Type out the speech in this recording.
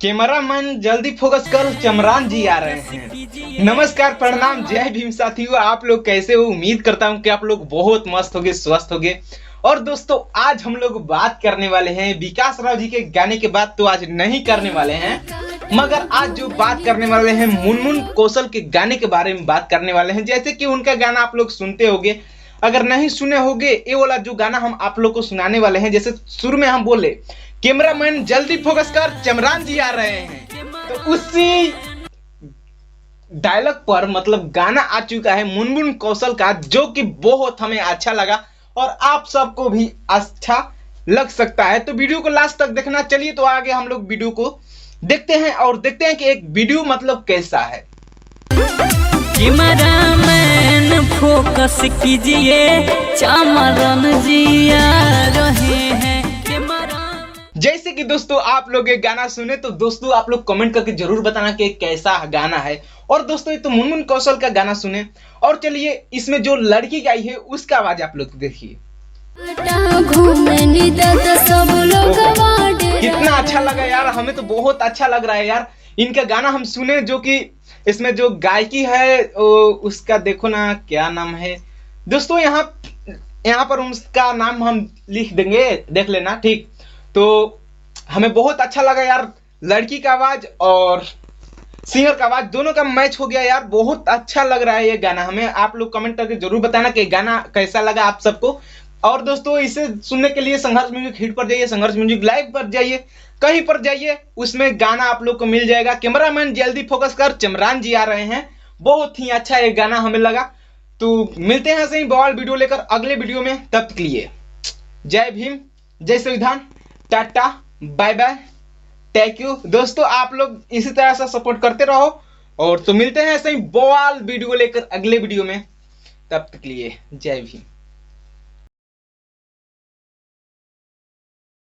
Cameraman जल्दी focus कर, चमरान जी आ रहे हैं। नमस्कार, प्रणाम, जय भीम साथियों। आप लोग कैसे हो? उम्मीद करता हूं कि आप लोग बहुत मस्त होगे, स्वस्थ होगे। और दोस्तों, आज हम लोग बात करने वाले हैं विकास राव जी के गाने के बाद तो आज नहीं करने वाले हैं, मगर आज जो बात करने वाले हैं मुनमुन कौशल के गाने के बारे में बात करने वाले हैं। जैसे कि उनका गाना आप लोग सुनते होंगे, अगर नहीं सुने होंगे, ये वाला जो गाना हम आप लोग को सुनाने वाले हैं, जैसे शुरू में हम बोले कैमरामैन जल्दी फोकस कर, चमरान जी आ रहे हैं, तो उसी डायलॉग पर मतलब गाना आ चुका है मुनमुन कौशल का, जो कि बहुत हमें अच्छा लगा और आप सबको भी अच्छा लग सकता है। तो वीडियो को लास्ट तक देखना। चलिए तो आगे हम लोग वीडियो को देखते हैं और देखते हैं कि एक वीडियो मतलब कैसा है। कैमरामैन फोकस कीजिए, चमरान जी आ रहे हैं। जैसे कि दोस्तों आप लोग ये गाना सुने तो दोस्तों आप लोग कमेंट करके जरूर बताना कि कैसा गाना है। और दोस्तों ये तो मुनमुन कौशल का गाना सुने, और चलिए इसमें जो लड़की गाई है उसका आवाज आप लोग देखिए। कितना अच्छा लगा यार, हमें तो बहुत अच्छा लग रहा है यार। इनका गाना हम सुने, जो कि इसमें जो गायकी है उसका देखो ना, क्या नाम है दोस्तों। यहाँ पर उसका नाम हम लिख देंगे, देख लेना, ठीक। तो हमें बहुत अच्छा लगा यार, लड़की का आवाज और सिंगर का आवाज दोनों का मैच हो गया यार। बहुत अच्छा लग रहा है ये गाना। हमें आप लोग कमेंट करके जरूर बताना कि गाना कैसा लगा आप सबको। और दोस्तों इसे सुनने के लिए संघर्ष म्यूजिक हिट पर जाइए, संघर्ष म्यूजिक लाइव पर जाइए, कहीं पर जाइए, उसमें गाना आप लोग को मिल जाएगा। कैमरामैन जल्दी फोकस कर, चमरान जी आ रहे हैं। बहुत ही अच्छा ये गाना हमें लगा। तो मिलते हैं ऐसे ही बवाल वीडियो लेकर अगले वीडियो में। तब तक के लिए जय भीम, जय संविधान, tata, bye bye, thank you. दोस्तों आप लोग इसी तरह से सपोर्ट करते रहो, और तो मिलते हैं ऐसे ही बवाल वीडियो लेकर अगले वीडियो में। तब तक के लिए जय भीम।